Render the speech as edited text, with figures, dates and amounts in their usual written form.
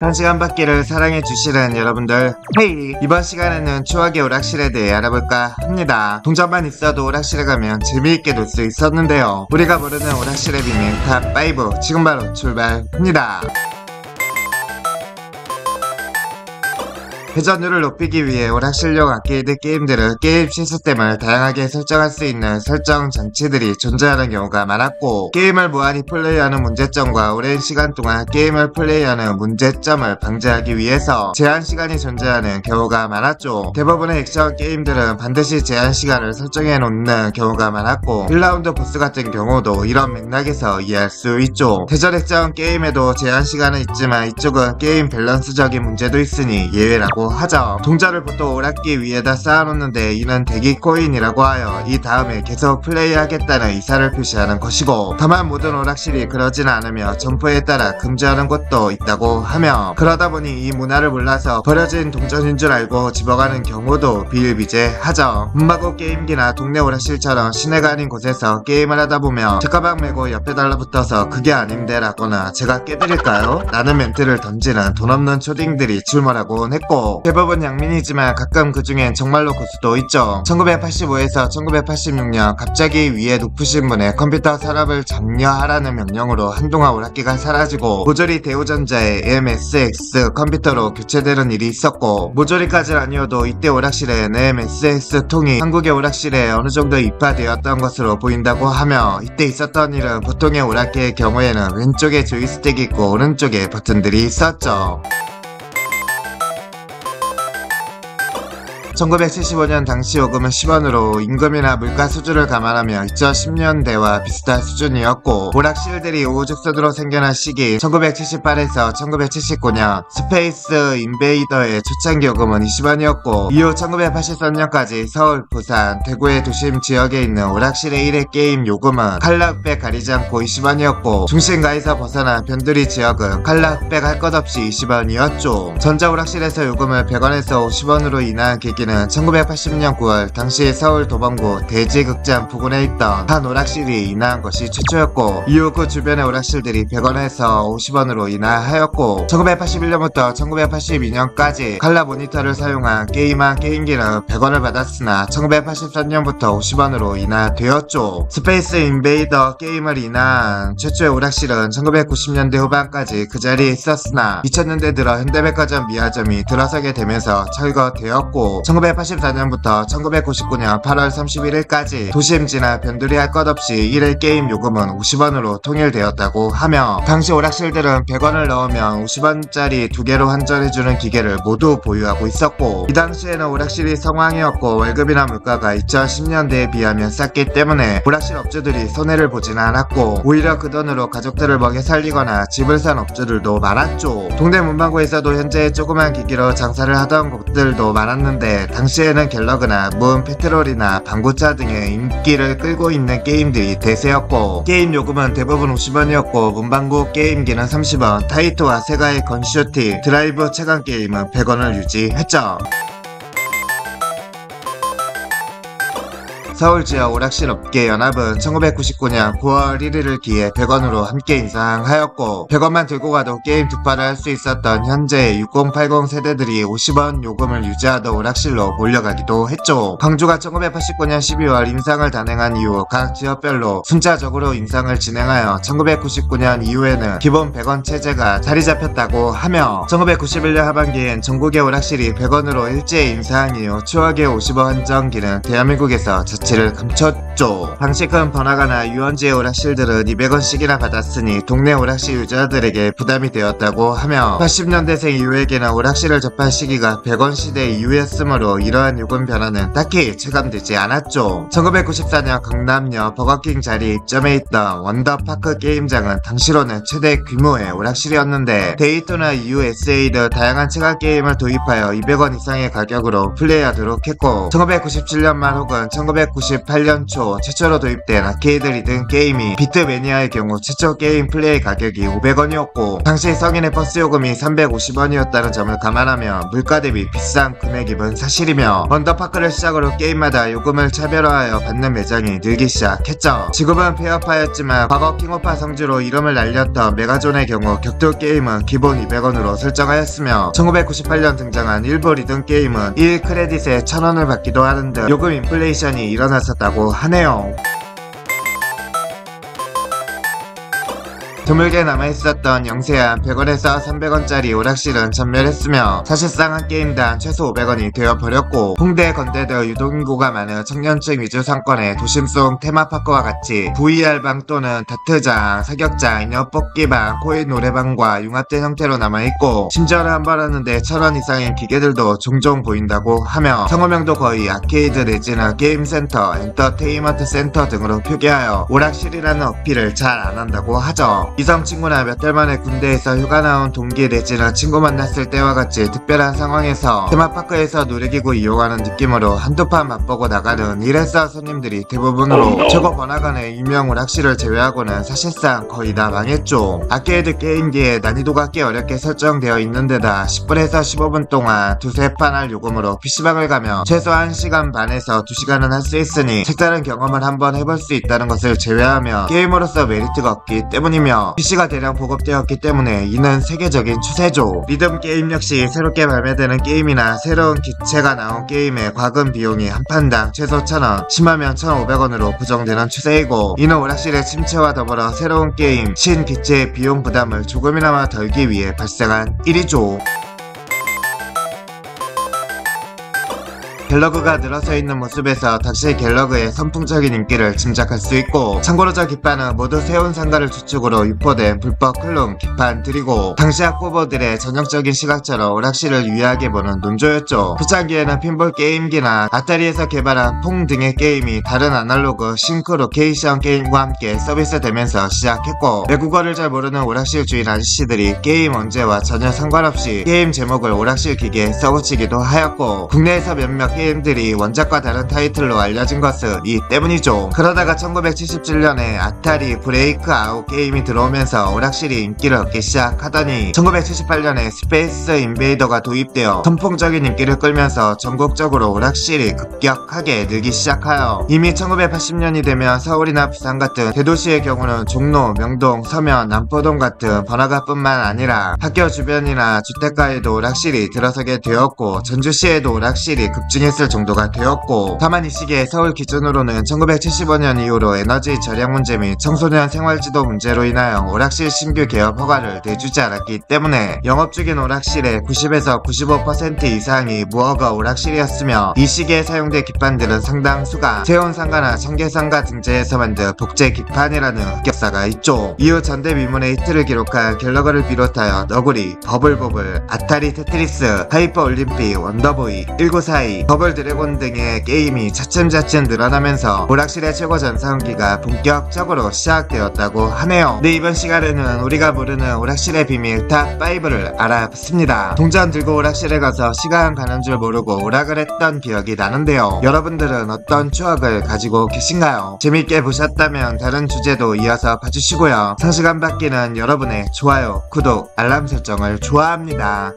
1시간 받기를 사랑해주시는 여러분들, 헤이! 이번 시간에는 추억의 오락실에 대해 알아볼까 합니다. 동전만 있어도 오락실에 가면 재미있게 놀 수 있었는데요. 우리가 모르는 오락실의 비밀 탑5 지금 바로 출발합니다. 회전율을 높이기 위해 오락실용 아케이드 게임들은 게임 시스템을 다양하게 설정할 수 있는 설정 장치들이 존재하는 경우가 많았고, 게임을 무한히 플레이하는 문제점과 오랜 시간 동안 게임을 플레이하는 문제점을 방지하기 위해서 제한 시간이 존재하는 경우가 많았죠. 대부분의 액션 게임들은 반드시 제한 시간을 설정해 놓는 경우가 많았고, 1라운드 보스 같은 경우도 이런 맥락에서 이해할 수 있죠. 대전 액션 게임에도 제한 시간은 있지만 이쪽은 게임 밸런스적인 문제도 있으니 예외라고 하죠. 동전을 보통 오락기 위에다 쌓아놓는데 이는 대기 코인이라고 하여 이 다음에 계속 플레이하겠다는 의사를 표시하는 것이고, 다만 모든 오락실이 그러진 않으며 점포에 따라 금지하는 곳도 있다고 하며, 그러다 보니 이 문화를 몰라서 버려진 동전인 줄 알고 집어가는 경우도 비일비재하죠. 문마고 게임기나 동네 오락실처럼 시내가 아닌 곳에서 게임을 하다 보면 책가방 메고 옆에 달라붙어서 그게 아닌데 라거나 제가 깨드릴까요? 라는 멘트를 던지는 돈 없는 초딩들이 출몰하곤 했고, 대부분 양민이지만 가끔 그 중엔 정말로 고수도 있죠. 1985에서 1986년 갑자기 위에 높으신 분의 컴퓨터 산업을 장려하라는 명령으로 한동안 오락기가 사라지고 모조리 대우전자의 MSX 컴퓨터로 교체되는 일이 있었고, 모조리까지는 아니어도 이때 오락실엔 MSX 통이 한국의 오락실에 어느정도 입화되었던 것으로 보인다고 하며, 이때 있었던 일은 보통의 오락기의 경우에는 왼쪽에 조이스틱이 있고 오른쪽에 버튼들이 있었죠. 1975년 당시 요금은 10원으로 임금이나 물가 수준을 감안하며 2010년대와 비슷한 수준이었고, 오락실들이 우후죽순으로 생겨난 시기 1978에서 1979년 스페이스 인베이더의 초창기 요금은 20원이었고, 이후 1983년까지 서울, 부산, 대구의 도심 지역에 있는 오락실의 1회 게임 요금은 칼라 흑백 가리지 않고 20원이었고, 중심가에서 벗어난 변두리 지역은 칼라 흑백 할 것 없이 20원이었죠. 전자오락실에서 요금을 100원에서 50원으로 인하한 계기는 1980년 9월 당시 서울 도봉구 대지극장 부근에 있던 한 오락실이 인하한 것이 최초였고, 이후 그 주변의 오락실들이 100원에서 50원으로 인하하였고, 1981년부터 1982년까지 칼라 모니터를 사용한 게임한 게임기는 100원을 받았으나 1983년부터 50원으로 인하되었죠. 스페이스 인베이더 게임을 인하한 최초의 오락실은 1990년대 후반까지 그 자리에 있었으나 2000년대 들어 현대백화점 미아점이 들어서게 되면서 철거되었고, 1984년부터 1999년 8월 31일까지 도심지나 변두리 할 것 없이 1회 게임 요금은 50원으로 통일되었다고 하며, 당시 오락실들은 100원을 넣으면 50원짜리 2개로 환전해주는 기계를 모두 보유하고 있었고, 이 당시에는 오락실이 성황이었고 월급이나 물가가 2010년대에 비하면 쌌기 때문에 오락실 업주들이 손해를 보지는 않았고, 오히려 그 돈으로 가족들을 먹여 살리거나 집을 산 업주들도 많았죠. 동네 문방구에서도 현재 조그만 기기로 장사를 하던 곳들도 많았는데, 당시에는 갤러그나 문 페트롤이나 방구차 등의 인기를 끌고 있는 게임들이 대세였고, 게임 요금은 대부분 50원이었고 문방구 게임기는 30원, 타이토와 세가의 건슈팅, 드라이브 체감 게임은 100원을 유지했죠. 서울지역 오락실 업계 연합은 1999년 9월 1일을 기해 100원으로 함께 인상하였고, 100원만 들고 가도 게임 두 판을 할 수 있었던 현재 6080 세대들이 50원 요금을 유지하던 오락실로 몰려가기도 했죠. 광주가 1989년 12월 인상을 단행한 이후 각 지역별로 순차적으로 인상을 진행하여 1999년 이후에는 기본 100원 체제가 자리 잡혔다고 하며, 1991년 하반기엔 전국의 오락실이 100원으로 일제히 인상한 이후 추억의 50원 한정기는 대한민국에서 를 감췄죠. 당시 큰 번화가나 유원지의 오락실들은 200원씩이나 받았으니 동네 오락실 유저들에게 부담이 되었다고 하며, 80년대생 이후에게는 오락실을 접한 시기가 100원 시대 이후였으므로 이러한 요금 변화는 딱히 체감되지 않았죠. 1994년 강남역 버거킹 자리에 입점해 있던 원더파크 게임장은 당시로는 최대 규모의 오락실이었는데, 데이토나 USA 등 다양한 체감 게임을 도입하여 200원 이상의 가격으로 플레이하도록 했고, 1997년 말 혹은 1999 1998년 초 최초로 도입된 아케이드 리듬 게임이 비트매니아의 경우 최초 게임 플레이 가격이 500원이었고 당시 성인의 버스 요금이 350원이었다는 점을 감안하면 물가 대비 비싼 금액임은 사실이며 원더파크를 시작으로 게임마다 요금을 차별화하여 받는 매장이 늘기 시작했죠. 지금은 폐업하였지만 과거 킹오파 성지로 이름을 날렸던 메가존의 경우 격투 게임은 기본 200원으로 설정하였으며 1998년 등장한 일부 리듬 게임은 1크레딧에 1000원을 받기도 하는 등 요금 인플레이션이 일어났었다고 하네요. 드물게 남아있었던 영세한 100원에서 300원짜리 오락실은 전멸했으며 사실상 한 게임당 최소 500원이 되어버렸고 홍대, 건대 등 유동인구가 많은 청년층 위주 상권의 도심속 테마파크와 같이 VR방 또는 다트장, 사격장, 인형 뽑기방, 코인 노래방과 융합된 형태로 남아있고 심지어는 한번 하는데 1000원 이상인 기계들도 종종 보인다고 하며 상호명도 거의 아케이드 내지는 게임센터, 엔터테인먼트 센터 등으로 표기하여 오락실이라는 어필을 잘 안한다고 하죠. 이성 친구나 몇 달 만에 군대에서 휴가 나온 동기 내지는 친구 만났을 때와 같이 특별한 상황에서 테마파크에서 놀이기구 이용하는 느낌으로 한두 판 맛보고 나가는 일회사 손님들이 대부분으로 최고 번화가의 유명 오락실을 제외하고는 사실상 거의 다 망했죠. 아케이드 게임기에 난이도가 꽤 어렵게 설정되어 있는 데다 10분에서 15분 동안 두세 판 할 요금으로 PC방을 가면 최소 1시간 반에서 2시간은 할 수 있으니 색다른 경험을 한번 해볼 수 있다는 것을 제외하면 게임으로서 메리트가 없기 때문이며 PC가 대량 보급되었기 때문에 이는 세계적인 추세죠. 리듬 게임 역시 새롭게 발매되는 게임이나 새로운 기체가 나온 게임의 과금 비용이 한 판당 최소 1000원, 심하면 1500원으로 구정되는 추세이고 이는 오락실의 침체와 더불어 새로운 게임, 신기체의 비용 부담을 조금이나마 덜기 위해 발생한 일이죠. 갤러그가 늘어서 있는 모습에서 당시 갤러그의 선풍적인 인기를 짐작할 수 있고 참고로 저 기판은 모두 세운 상가를 주축으로 유포된 불법 클론 기판들이고 당시 학부모들의 전형적인 시각처럼 오락실을 유의하게 보는 논조였죠. 초창기에는 핀볼 게임기나 아타리에서 개발한 퐁 등의 게임이 다른 아날로그 싱크로케이션 게임과 함께 서비스되면서 시작했고 외국어를 잘 모르는 오락실 주인 아저씨들이 게임 언제와 전혀 상관없이 게임 제목을 오락실 기계에 써붙이기도 하였고 국내에서 몇몇 게임들이 원작과 다른 타이틀로 알려진 것은 이 때문이죠. 그러다가 1977년에 아타리 브레이크 아웃 게임이 들어오면서 오락실이 인기를 얻기 시작하더니 1978년에 스페이스 인베이더가 도입되어 선풍적인 인기를 끌면서 전국적으로 오락실이 급격하게 늘기 시작하여 이미 1980년이 되면 서울이나 부산 같은 대도시의 경우는 종로, 명동, 서면, 남포동 같은 번화가뿐만 아니라 학교 주변이나 주택가에도 오락실이 들어서게 되었고 전주시에도 오락실이 급증했을 정도가 되었고 다만 이 시기에 서울 기준으로는 1975년 이후로 에너지 절약 문제 및 청소년 생활지도 문제로 인하여 오락실 신규 개업 허가를 내주지 않았기 때문에 영업 중인 오락실의 90에서 95% 이상이 무허가 오락실이었으며 이 시기에 사용된 기판들은 상당수가 세운상가나 청계상가 등재에서 만든 복제 기판이라는 흑역사가 있죠. 이후 전대미문의 히트를 기록한 갤러거를 비롯하여 너구리, 버블보블, 아타리 테트리스, 하이퍼 올림픽, 원더보이, 1942, 버블 드래곤 등의 게임이 차츰차츰 늘어나면서 오락실의 최고 전성기가 본격적으로 시작되었다고 하네요. 네, 이번 시간에는 우리가 모르는 오락실의 비밀 탑5를 알아봤습니다. 동전 들고 오락실에 가서 시간 가는 줄 모르고 오락을 했던 기억이 나는데요. 여러분들은 어떤 추억을 가지고 계신가요? 재밌게 보셨다면 다른 주제도 이어서 봐주시고요. 상시간 받기는 여러분의 좋아요, 구독, 알람 설정을 좋아합니다.